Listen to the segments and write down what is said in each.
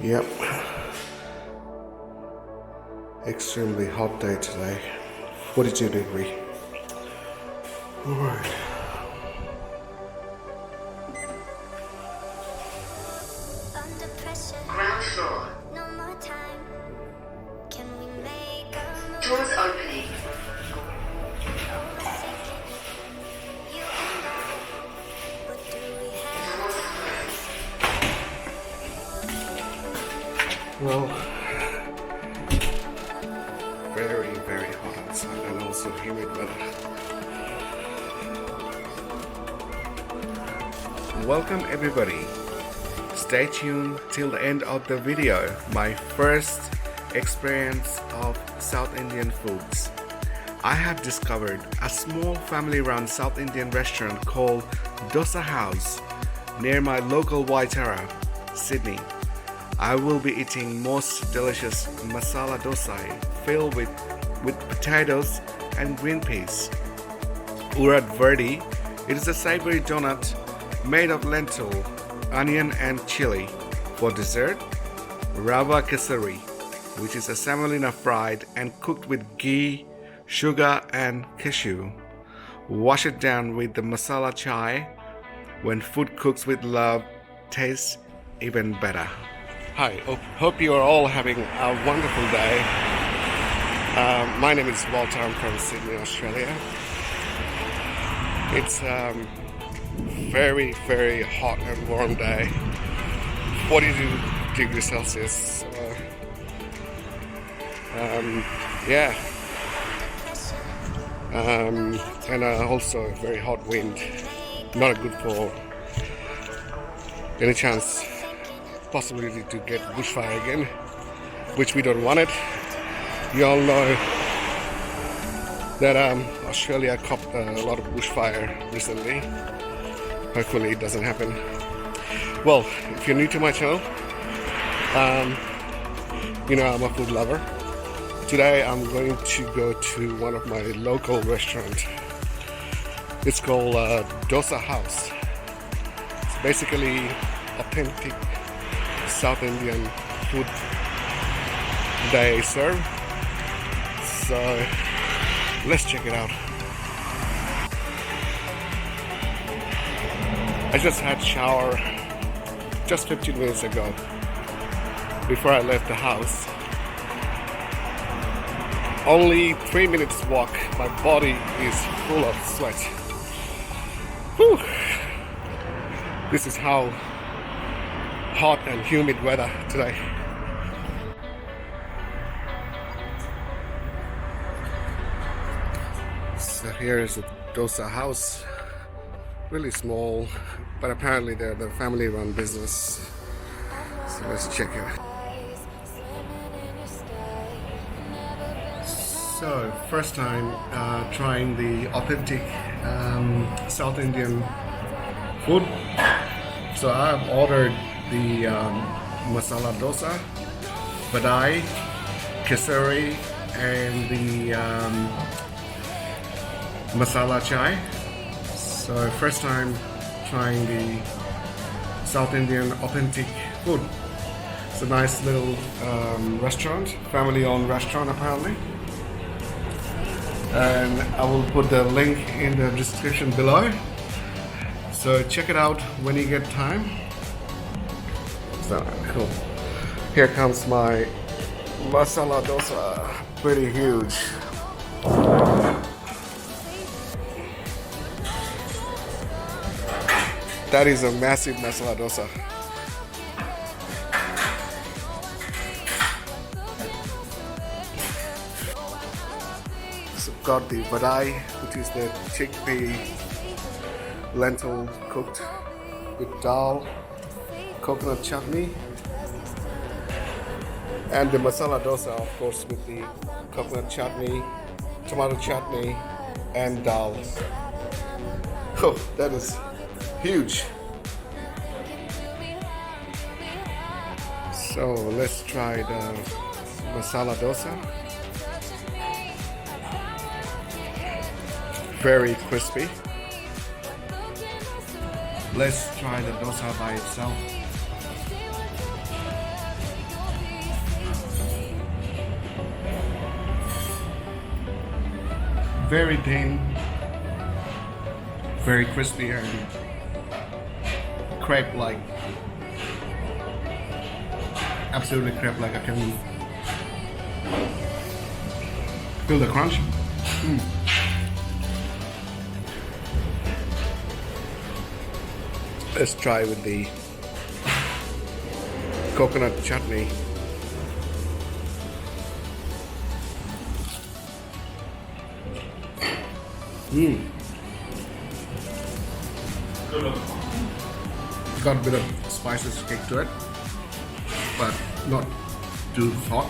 Yep. Extremely hot day today. 42 degree. Alright. Ground floor. No more time. Can we make a move? Doors opening. You and I. What do we have? Well, very, very hot outside and also humid weather. Welcome everybody. Stay tuned till the end of the video. My first experience of South Indian foods. I have discovered a small family-run South Indian restaurant called Dosa House near my local Waitara, Sydney. I will be eating most delicious Masala Dosai filled with potatoes and green peas. Urad Vardai It is a savory donut made of lentil, onion and chili. For dessert, Rava Kesari, which is a semolina fried and cooked with ghee, sugar and cashew. Wash it down with the Masala Chai. When food cooks with love, tastes even better. Hi, hope you are all having a wonderful day. My name is Walter, I'm from Sydney, Australia. It's very, very hot and warm day. 42 degrees Celsius. Yeah. And also a very hot wind. Not good for any chance, possibility to get bushfire again, which we don't want it. You all know that Australia copped a lot of bushfire recently. Hopefully it doesn't happen. Well, if you're new to my channel, you know I'm a food lover. Today I'm going to go to one of my local restaurants. It's called Dosa House. It's basically authentic South Indian food they serve. So let's check it out. I just had shower just 15 minutes ago before I left the house. Only 3 minutes walk, my body is full of sweat. Whew. This is how hot and humid weather today. So here is the Dosa House. Really small, but apparently they're the family-run business. So let's check it out. So first time trying the authentic South Indian food. So I've ordered the Masala Dosa, Vadai, Kesari and the Masala Chai. So first time trying the South Indian authentic food. It's a nice little restaurant, family-owned restaurant apparently. And I will put the link in the description below. So check it out when you get time. So cool. Here comes my Masala Dosa. Pretty huge. That is a massive Masala Dosa. So got the vadai, which is the chickpea lentil cooked with dal, coconut chutney, and the Masala Dosa, of course, with the coconut chutney, tomato chutney, and dal. Oh, that is huge. So let's try the Masala Dosa. Very crispy. Let's try the dosa by itself. very thin, very crispy and crepe-like. Absolutely crepe-like. I can feel the crunch. Let's try with the coconut chutney. Got a bit of spices kick to it, but not too hot.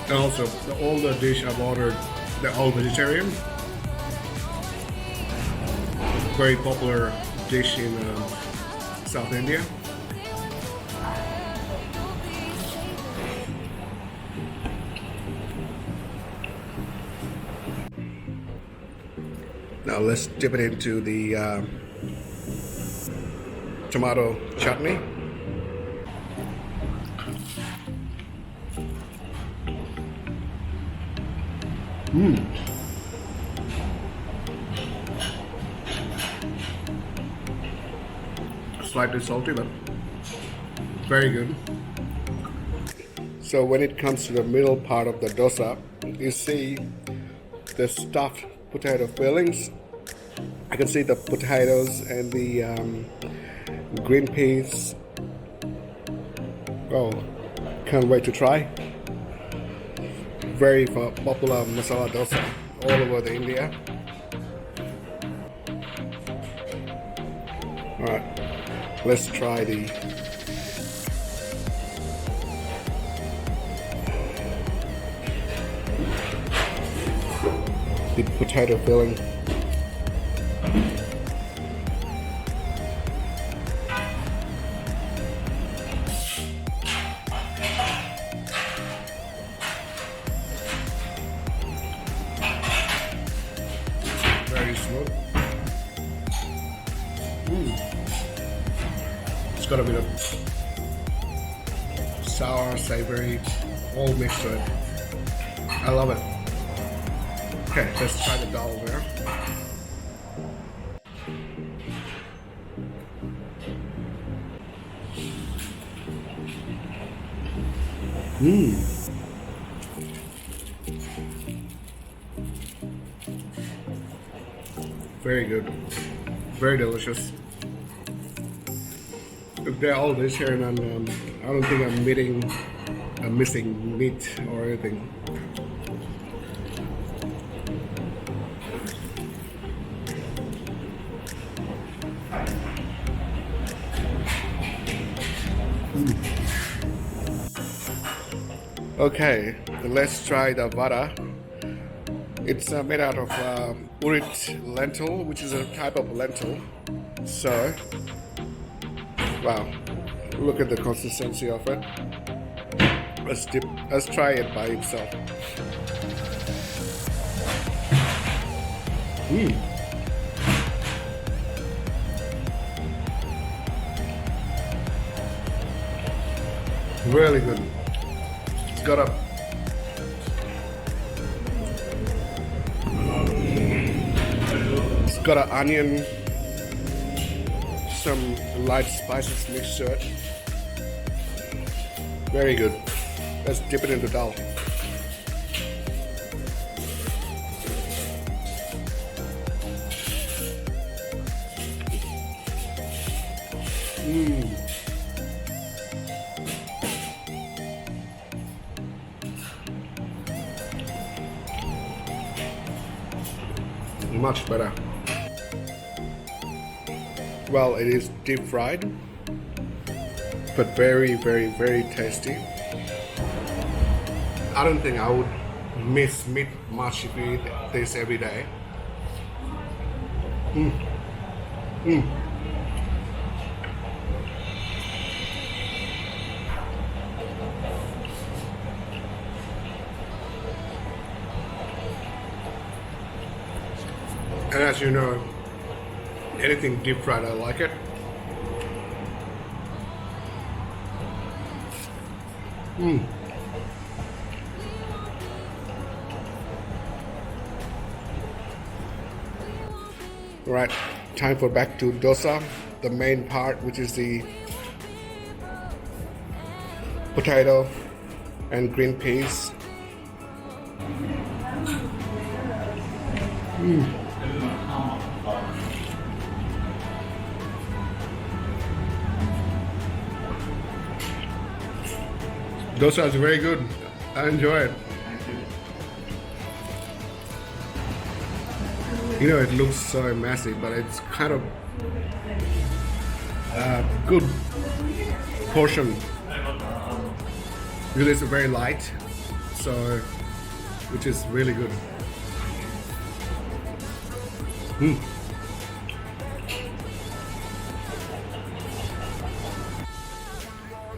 And also, all the dish I've ordered, they're all vegetarian. Very popular dish in South India. Now let's dip it into the tomato chutney. Slightly salty, but very good. So when it comes to the middle part of the dosa, you see the stuffed potato fillings. I can see the potatoes and the green peas. Oh, can't wait to try. Very popular masala dosa all over the India. Alright, let's try the potato filling. Very smooth. It's got a bit of sour, savory, all mixed to it. I love it. Okay, let's try the dal there. Very good. Very delicious. They're all vegetarian and I don't think I'm missing meat or anything. Okay, let's try the vada. It's made out of Urad lentil, which is a type of lentil. So, wow, look at the consistency of it. Let's try it by itself. Really good. It's got an onion, some light spices mixed to it. Very good. Let's dip it into dal. Much better. Well, it is deep fried, but very, very, very tasty. I don't think I would miss meat much if you eat this every day. And as you know, Anything deep fried, I like it. Right, time for back to dosa, the main part, which is the potato and green peas. Dosa is very good. I enjoy it. You know, it looks so massive, but it's kind of good portion. Usually it's very light, so which is really good.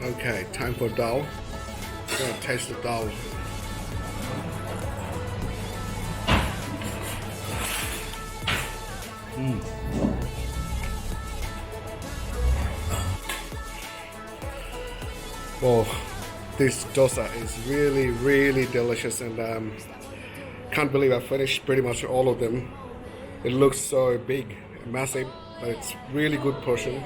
Okay, time for dal. I'm gonna taste the dal. Oh, this dosa is really delicious, and can't believe I finished pretty much all of them. It looks so big, massive, but it's really good portion.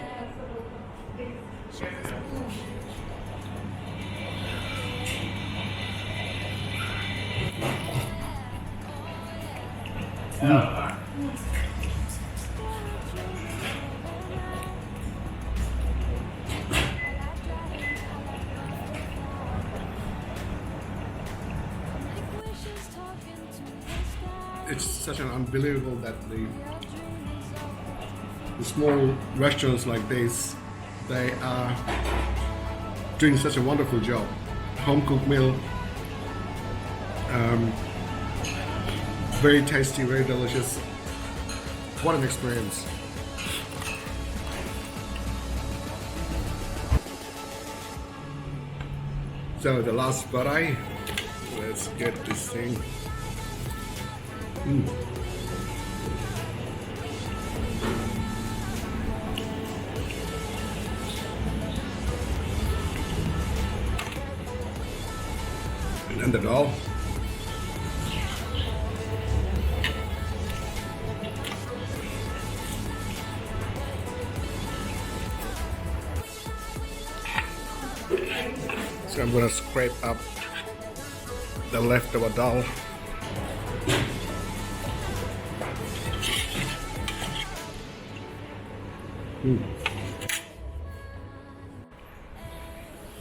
It's such an unbelievable that the small restaurants like this, they are doing such a wonderful job. Home cooked meal, very tasty, very delicious. What an experience. So the last vadai, let's get this thing. And then the dal. So I'm gonna scrape up the leftover dal.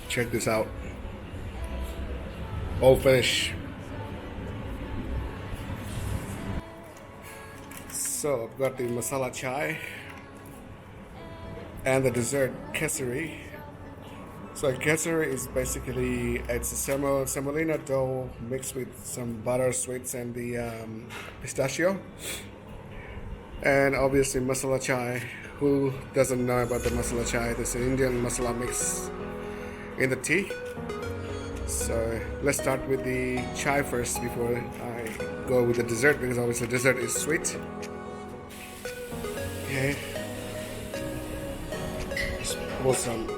Check this out. All finished. So I've got the Masala Chai and the dessert Kesari. So Kesari is basically, it's a semolina dough mixed with some butter, sweets, and the pistachio. And obviously Masala Chai. Who doesn't know about the Masala Chai? This is an Indian masala mix in the tea. So let's start with the chai first before I go with the dessert, because obviously dessert is sweet. Okay. Just pour some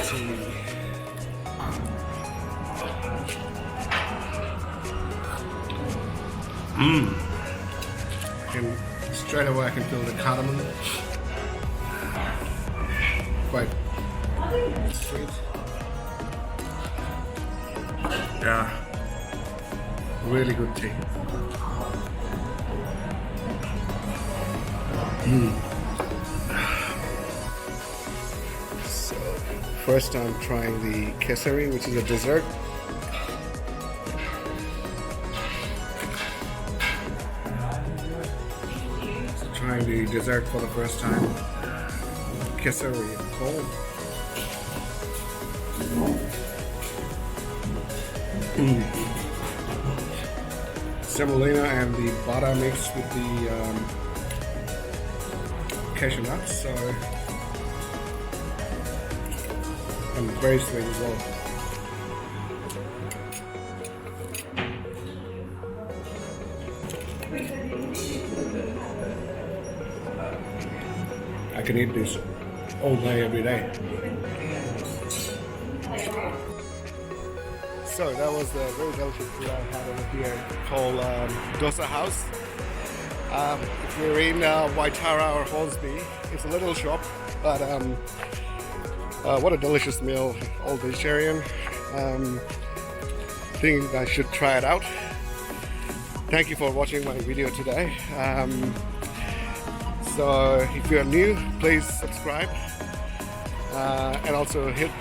tea. And straight away I can feel the cardamom. Quite sweet. Yeah. Really good tea. So, first I'm trying the Kesari, which is a dessert. Trying the dessert for the first time. Kesari cold. Semolina and the butter mixed with the cashew nuts, so and very sweet as well. can eat this all day, every day. So that was the very delicious food I had over here called Dosa House. If you're in Waitara or Hornsby, it's a little shop, but what a delicious meal, all vegetarian. Think I should try it out. Thank you for watching my video today. So if you're new, please subscribe and also hit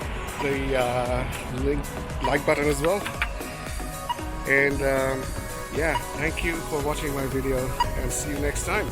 the like button as well. And yeah, thank you for watching my video and see you next time.